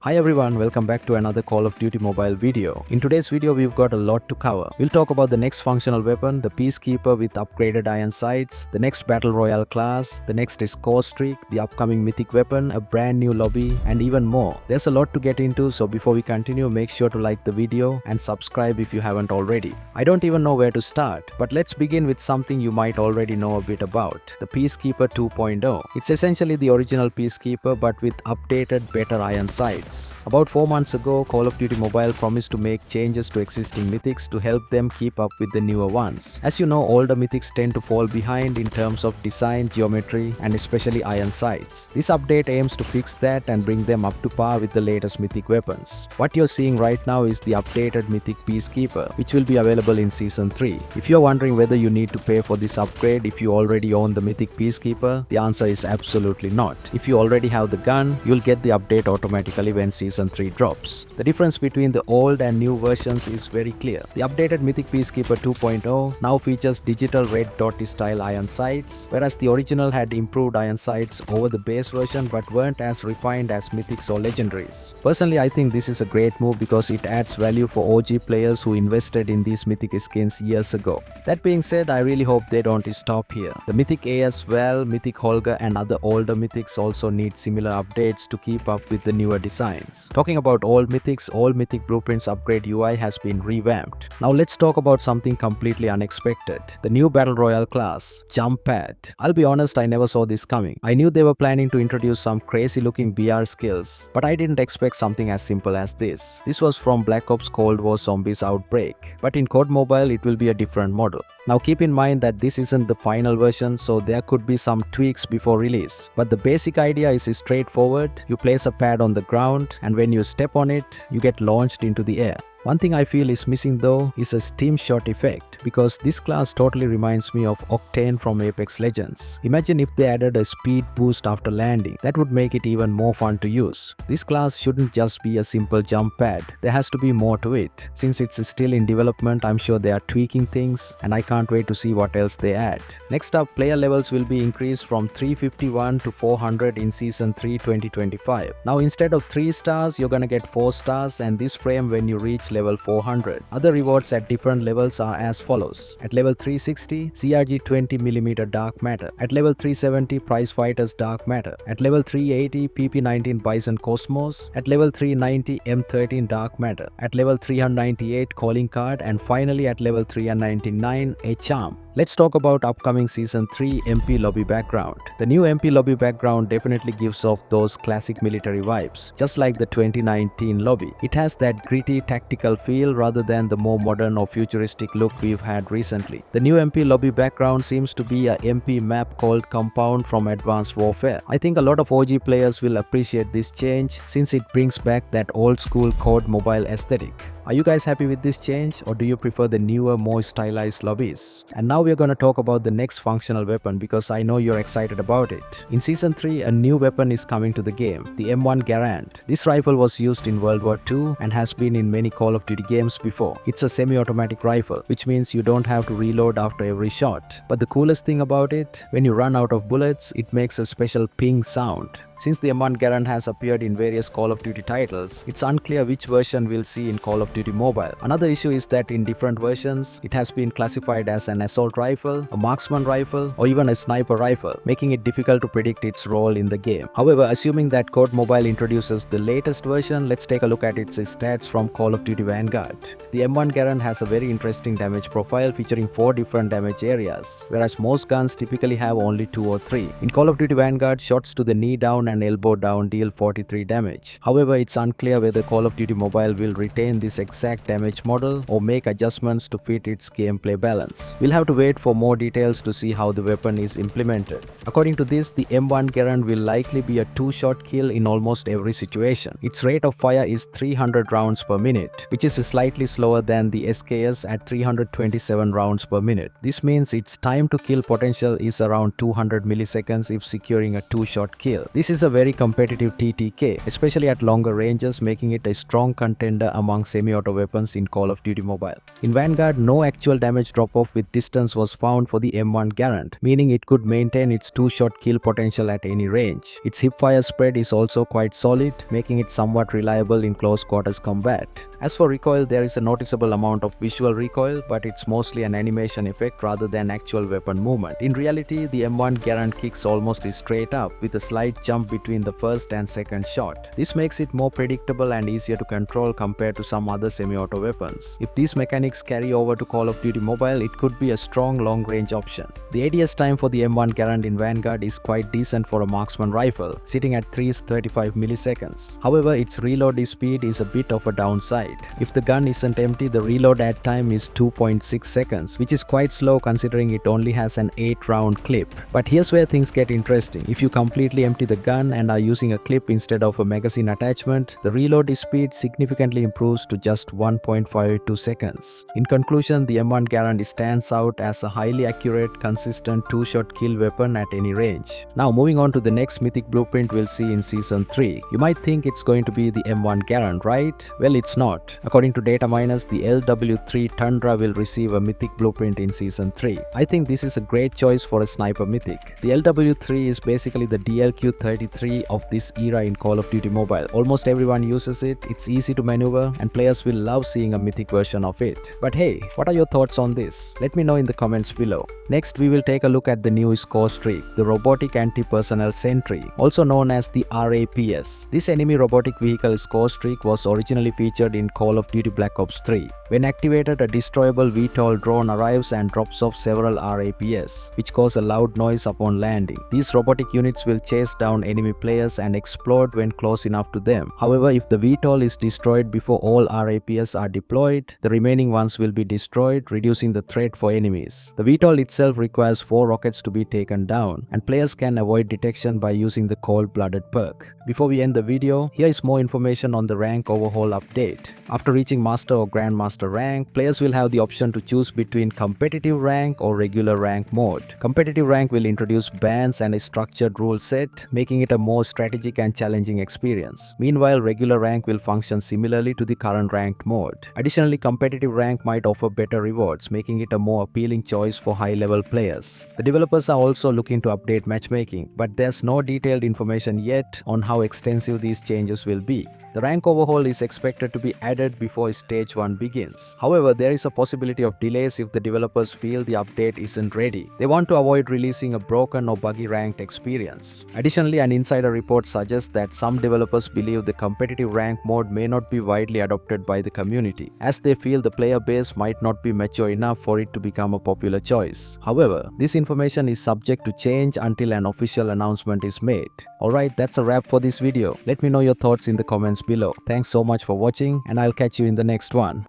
Hi everyone, welcome back to another Call of Duty mobile video. In today's video, we've got a lot to cover. We'll talk about the next functional weapon, the Peacekeeper with upgraded iron sights, the next Battle Royale class, the next is Scorestreak, the upcoming mythic weapon, a brand new lobby, and even more. There's a lot to get into, so before we continue, make sure to like the video and subscribe if you haven't already. I don't even know where to start, but let's begin with something you might already know a bit about, the Peacekeeper 2.0. It's essentially the original Peacekeeper but with updated, better iron sights. About 4 months ago, Call of Duty Mobile promised to make changes to existing mythics to help them keep up with the newer ones. As you know, older mythics tend to fall behind in terms of design, geometry, and especially iron sights. This update aims to fix that and bring them up to par with the latest mythic weapons. What you're seeing right now is the updated mythic Peacekeeper, which will be available in Season 3. If you're wondering whether you need to pay for this upgrade if you already own the mythic Peacekeeper, the answer is absolutely not. If you already have the gun, you'll get the update automatically when Season 3 drops. The difference between the old and new versions is very clear. The updated Mythic Peacekeeper 2.0 now features digital red dotty style iron sights, whereas the original had improved iron sights over the base version but weren't as refined as mythics or legendaries. Personally, I think this is a great move because it adds value for OG players who invested in these mythic skins years ago. That being said, I really hope they don't stop here. The Mythic A.S. Val, Mythic Holger, and other older mythics also need similar updates to keep up with the newer designs. Talking about old mythics, all mythic blueprints upgrade UI has been revamped. Now let's talk about something completely unexpected. The new Battle Royale class, Jump Pad. I'll be honest, I never saw this coming. I knew they were planning to introduce some crazy looking BR skills, but I didn't expect something as simple as this. This was from Black Ops Cold War Zombies Outbreak, but in COD Mobile it will be a different model. Now keep in mind that this isn't the final version, so there could be some tweaks before release. But the basic idea is straightforward. You place a pad on the ground, and when you step on it, you get launched into the air. One thing I feel is missing though is a steam shot effect, because this class totally reminds me of Octane from Apex Legends. Imagine if they added a speed boost after landing. That would make it even more fun to use. This class shouldn't just be a simple jump pad. There has to be more to it. Since it's still in development, I'm sure they are tweaking things, and I can't wait to see what else they add. Next up, player levels will be increased from 351 to 400 in Season 3 2025. Now instead of 3 stars, you're gonna get 4 stars, and this frame when you reach level 400. Other rewards at different levels are as follows. At level 360, CRG 20mm Dark Matter. At level 370, Prize Fighters Dark Matter. At level 380, PP19 Bison Cosmos. At level 390, M13 Dark Matter. At level 398, Calling Card. And finally at level 399, a Charm. Let's talk about upcoming Season 3 MP Lobby background. The new MP Lobby background definitely gives off those classic military vibes, just like the 2019 lobby. It has that gritty tactical feel rather than the more modern or futuristic look we've had recently. The new MP Lobby background seems to be a MP map called Compound from Advanced Warfare. I think a lot of OG players will appreciate this change since it brings back that old school COD mobile aesthetic. Are you guys happy with this change, or do you prefer the newer, more stylized lobbies? And now we're gonna talk about the next functional weapon because I know you're excited about it. In Season 3, a new weapon is coming to the game, the M1 Garand. This rifle was used in World War II and has been in many Call of Duty games before. It's a semi-automatic rifle, which means you don't have to reload after every shot. But the coolest thing about it, when you run out of bullets, it makes a special ping sound. Since the M1 Garand has appeared in various Call of Duty titles, it's unclear which version we'll see in Call of Duty Mobile. Another issue is that in different versions, it has been classified as an assault rifle, a marksman rifle, or even a sniper rifle, making it difficult to predict its role in the game. However, assuming that COD Mobile introduces the latest version, let's take a look at its stats from Call of Duty Vanguard. The M1 Garand has a very interesting damage profile featuring 4 different damage areas, whereas most guns typically have only 2 or 3. In Call of Duty Vanguard, shots to the knee down and elbow down deal 43 damage. However, it's unclear whether Call of Duty Mobile will retain this exact damage model or make adjustments to fit its gameplay balance. We'll have to wait for more details to see how the weapon is implemented. According to this, the M1 Garand will likely be a 2-shot kill in almost every situation. Its rate of fire is 300 rounds per minute, which is slightly slower than the SKS at 327 rounds per minute. This means its time to kill potential is around 200 milliseconds if securing a 2-shot kill. This is is a very competitive TTK, especially at longer ranges, making it a strong contender among semi-auto weapons in Call of Duty Mobile. In Vanguard, no actual damage drop-off with distance was found for the M1 Garand, meaning it could maintain its 2-shot kill potential at any range. Its hipfire spread is also quite solid, making it somewhat reliable in close quarters combat. As for recoil, there is a noticeable amount of visual recoil, but it's mostly an animation effect rather than actual weapon movement. In reality, the M1 Garand kicks almost straight up, with a slight jump between the first and second shot. This makes it more predictable and easier to control compared to some other semi-auto weapons. If these mechanics carry over to Call of Duty Mobile, it could be a strong long-range option. The ADS time for the M1 Garand in Vanguard is quite decent for a marksman rifle, sitting at 335 milliseconds. However, its reload speed is a bit of a downside. If the gun isn't empty, the reload add time is 2.6 seconds, which is quite slow considering it only has an 8-round clip. But here's where things get interesting. If you completely empty the gun and are using a clip instead of a magazine attachment, the reload speed significantly improves to just 1.52 seconds. In conclusion, the M1 Garand stands out as a highly accurate, consistent 2-shot kill weapon at any range. Now moving on to the next mythic blueprint we'll see in Season 3. You might think it's going to be the M1 Garand, right? Well, it's not. According to data miners, the LW3 Tundra will receive a mythic blueprint in Season 3. I think this is a great choice for a sniper mythic. The LW3 is basically the DLQ-33 of this era in Call of Duty Mobile. Almost everyone uses it, it's easy to maneuver, and players will love seeing a mythic version of it. But hey, what are your thoughts on this? Let me know in the comments below. Next, we will take a look at the new Scorestreak, the robotic anti-personnel sentry, also known as the R.A.P.S. This enemy robotic vehicle Scorestreak was originally featured in Call of Duty Black Ops 3. When activated, a destroyable VTOL drone arrives and drops off several R.A.P.S, which cause a loud noise upon landing. These robotic units will chase down enemy players and explode when close enough to them. However, if the VTOL is destroyed before all R.A.P.S are deployed, the remaining ones will be destroyed, reducing the threat for enemies. The VTOL itself requires 4 rockets to be taken down, and players can avoid detection by using the cold-blooded perk. Before we end the video, here is more information on the Ranked Overhaul update. After reaching Master or Grandmaster rank, players will have the option to choose between competitive rank or regular rank mode. Competitive rank will introduce bans and a structured rule set, making it a more strategic and challenging experience. Meanwhile, regular rank will function similarly to the current ranked mode. Additionally, competitive rank might offer better rewards, making it a more appealing choice for high-level players. The developers are also looking to update matchmaking, but there's no detailed information yet on how extensive these changes will be. The rank overhaul is expected to be added before Stage 1 begins. However, there is a possibility of delays if the developers feel the update isn't ready. They want to avoid releasing a broken or buggy ranked experience. Additionally, an insider report suggests that some developers believe the competitive rank mode may not be widely adopted by the community, as they feel the player base might not be mature enough for it to become a popular choice. However, this information is subject to change until an official announcement is made. Alright, that's a wrap for this video. Let me know your thoughts in the comments below. Thanks so much for watching, and I'll catch you in the next one.